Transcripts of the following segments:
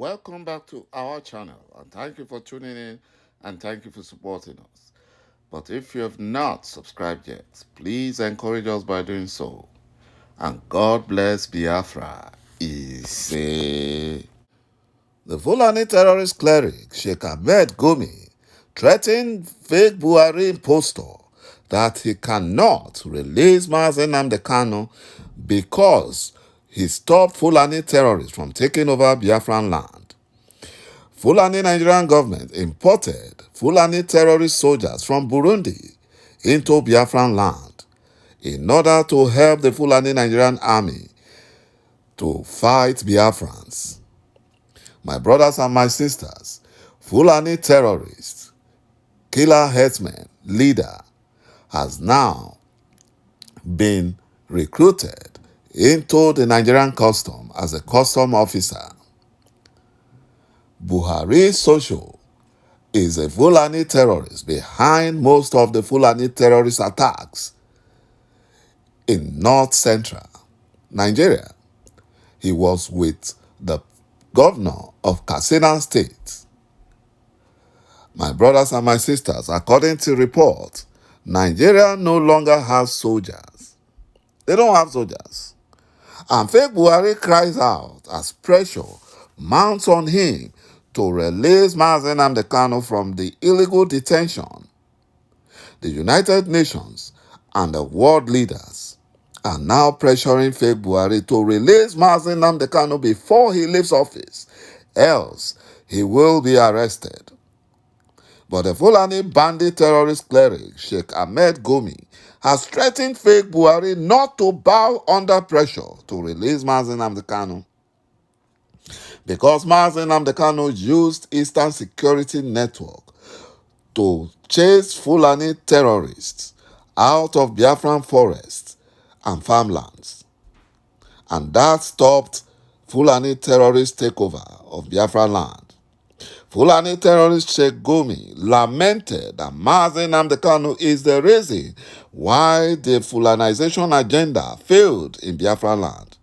Welcome back to our channel, and thank you for tuning in and thank you for supporting us. But if you have not subscribed yet, please encourage us by doing so. And God bless Biafra. Ise. The Fulani terrorist cleric ÇİKÀ€YÇI threatened fake Buhari impostor that he cannot release Mazi Nnamdi Kanu because he stopped Fulani terrorists from taking over Biafran land. Fulani Nigerian government imported Fulani terrorist soldiers from Burundi into Biafran land in order to help the Fulani Nigerian army to fight Biafrans. My brothers and my sisters, Fulani terrorist, killer herdsman, leader has now been recruited into the Nigerian custom as a custom officer. Buhari Social is a Fulani terrorist behind most of the Fulani terrorist attacks in north-central Nigeria. He was with the governor of Katsina State. My brothers and my sisters, according to reports, Nigeria no longer has soldiers. They don't have soldiers. And fake Buhari cries out as pressure mounts on him to release Mazi Nnamdi Kanu from the illegal detention. The United Nations and the world leaders are now pressuring fake Buhari to release Mazi Nnamdi Kanu before he leaves office, else he will be arrested. But the Fulani bandit terrorist cleric ÇİKÀ€YÇI has threatened fake Buhari not to bow under pressure to release Mazi Nnamdi Kanu because Mazi Nnamdi Kanu used Eastern Security Network to chase Fulani terrorists out of Biafran forests and farmlands. And that stopped Fulani terrorist takeover of Biafran land. Fulani terrorist ÇİKÀ€YÇI lamented that Mazi Nnamdi Kanu is the reason why the Fulanization agenda failed in Biafra land,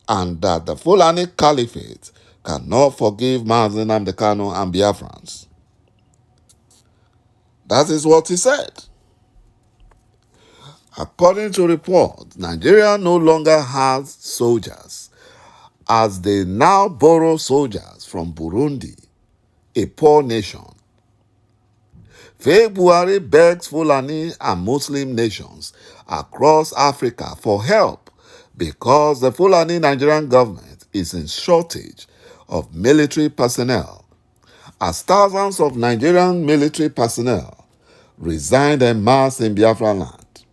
and that the Fulani Caliphate cannot forgive Mazi Nnamdi Kanu and Biafrans. That is what he said. According to reports, Nigeria no longer has soldiers, as they now borrow soldiers from Burundi, a poor nation. Fake Buhari begs Fulani and Muslim nations across Africa for help because the Fulani Nigerian government is in shortage of military personnel, as thousands of Nigerian military personnel resigned en masse in Biafra land.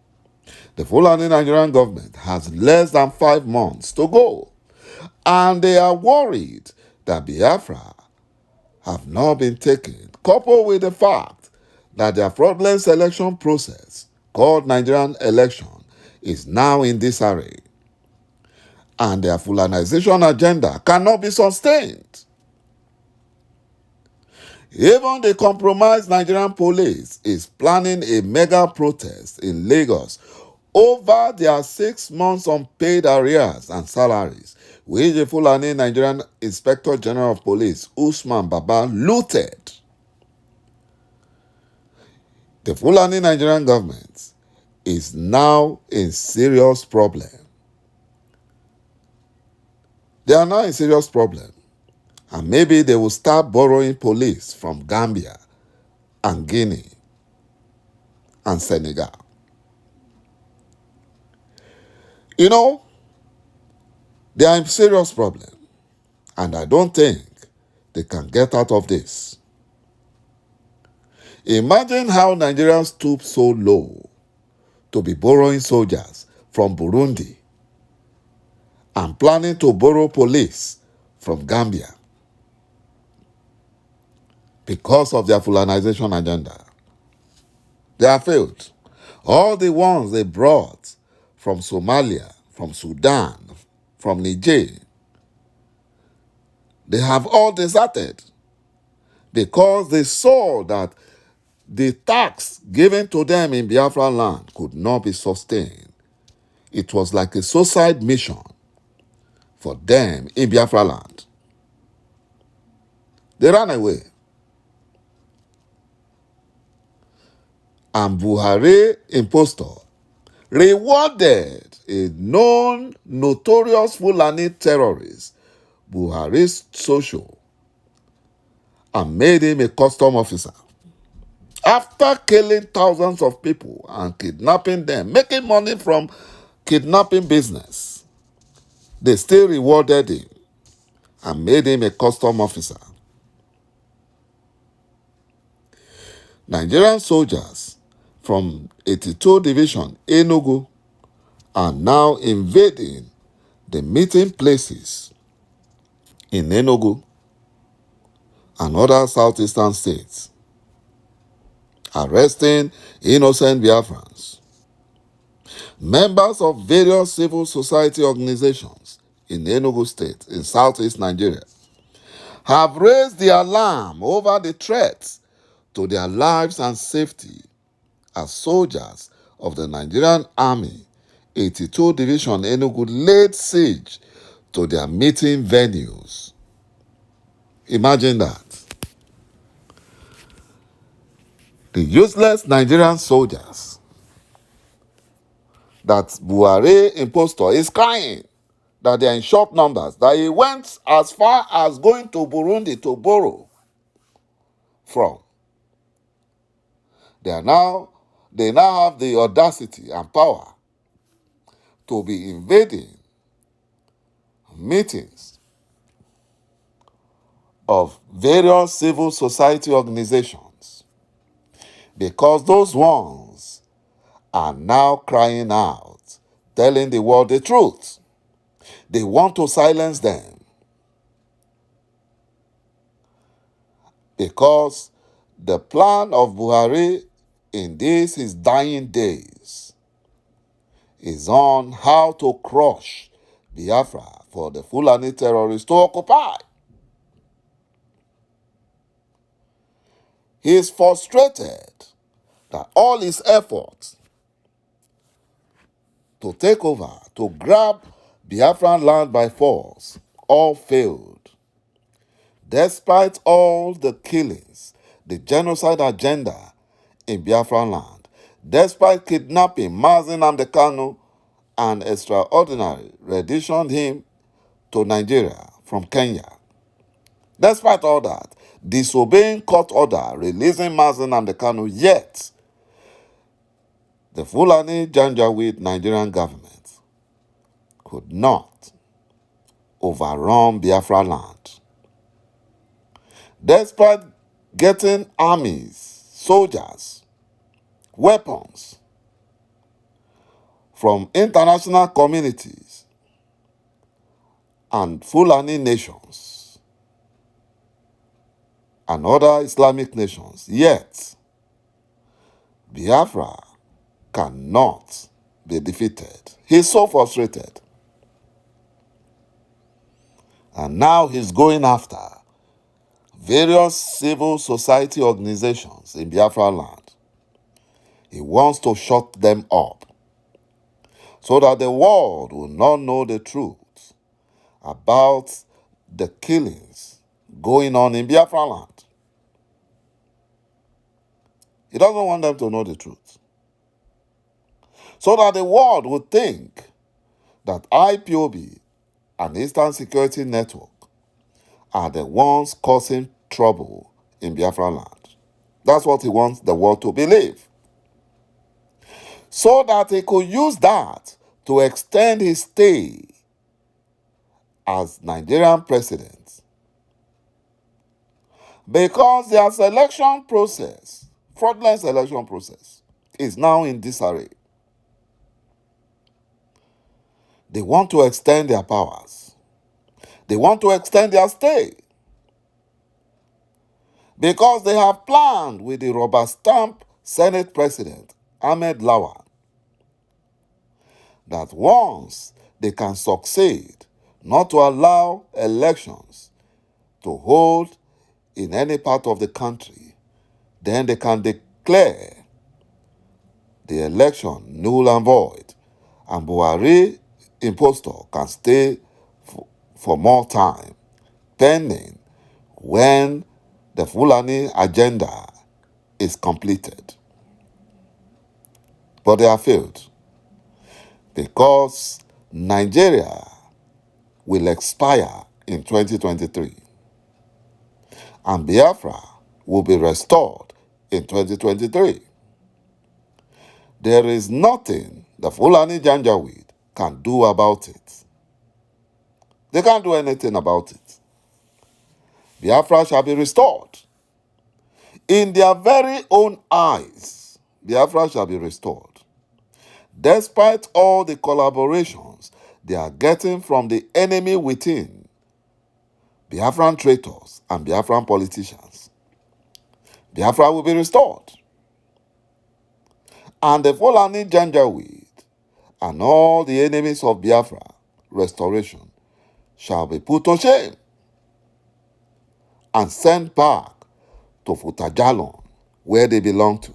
The Fulani Nigerian government has less than 5 months to go, and they are worried that Biafra have not been taken, coupled with the fact that their fraudulent selection process, called Nigerian election, is now in disarray, and their Fulanization agenda cannot be sustained. Even the compromised Nigerian police is planning a mega protest in Lagos over their 6 months unpaid arrears and salaries, which the Fulani Nigerian Inspector General of Police, Usman Baba, looted. The Fulani Nigerian government is now in serious problem. They are now in serious problem, and maybe they will start borrowing police from Gambia and Guinea and Senegal. You know, they are in serious problem, and I don't think they can get out of this. Imagine how Nigerians stooped so low to be borrowing soldiers from Burundi and planning to borrow police from Gambia because of their Fulanization agenda. They have failed. All the ones they brought from Somalia, from Sudan, from Niger, they have all deserted because they saw that the tax given to them in Biafra land could not be sustained. It was like a suicide mission for them in Biafra land. They ran away. And Buhari impostor rewarded a known notorious Fulani terrorist, Buhari's social, and made him a custom officer. After killing thousands of people and kidnapping them, making money from kidnapping business, they still rewarded him and made him a custom officer. Nigerian soldiers from 82 Division, Enugu, are now invading the meeting places in Enugu and other southeastern states, arresting innocent Biafrans. Members of various civil society organizations in Enugu State, in southeast Nigeria, have raised the alarm over the threats to their lives and safety as soldiers of the Nigerian Army 82 Division Enugu laid siege to their meeting venues. Imagine that. The useless Nigerian soldiers that Buhari impostor is crying that they are in short numbers, that he went as far as going to Burundi to borrow from. They now have the audacity and power to be invading meetings of various civil society organizations, because those ones are now crying out, telling the world the truth. They want to silence them because the plan of Buhari in his dying days is on how to crush Biafra for the Fulani terrorists to occupy. He is frustrated that all his efforts to take over, to grab Biafran land by force, all failed. Despite all the killings, the genocide agenda in Biafran land, despite kidnapping Mazi Nnamdi Kanu and extraordinary renditioned him to Nigeria from Kenya. Despite all that, disobeying court order releasing Mazi Nnamdi Kanu, yet the Fulani Janjaweed Nigerian government could not overrun Biafra land. Despite getting armies, soldiers, weapons from international communities and Fulani nations and other Islamic nations, yet Biafra cannot be defeated. He's so frustrated. And now he's going after various civil society organizations in Biafra land. He wants to shut them up so that the world will not know the truth about the killings going on in Biafra land. He doesn't want them to know the truth, so that the world would think that IPOB and Eastern Security Network are the ones causing trouble in Biafra land. That's what he wants the world to believe, so that he could use that to extend his stay as Nigerian president. Because their selection process, fraudulent selection process, is now in disarray. They want to extend their powers. They want to extend their stay. Because they have planned with the rubber stamp Senate President, Ahmed Lawan, that once they can succeed not to allow elections to hold in any part of the country, then they can declare the election null and void, and Buhari impostor can stay for more time, pending when the Fulani agenda is completed. But they have failed because Nigeria will expire in 2023 and Biafra will be restored in 2023. There is nothing the Fulani Janjaweed can do about it. They can't do anything about it. Biafra shall be restored. In their very own eyes, Biafra shall be restored. Despite all the collaborations they are getting from the enemy within, Biafran traitors and Biafran politicians, Biafra will be restored. And the Fulani Janjaweed and all the enemies of Biafra restoration shall be put to shame and sent back to Futajalon, where they belong to.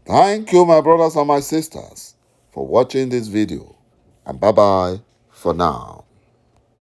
Thank you, my brothers and my sisters, for watching this video, and bye-bye for now.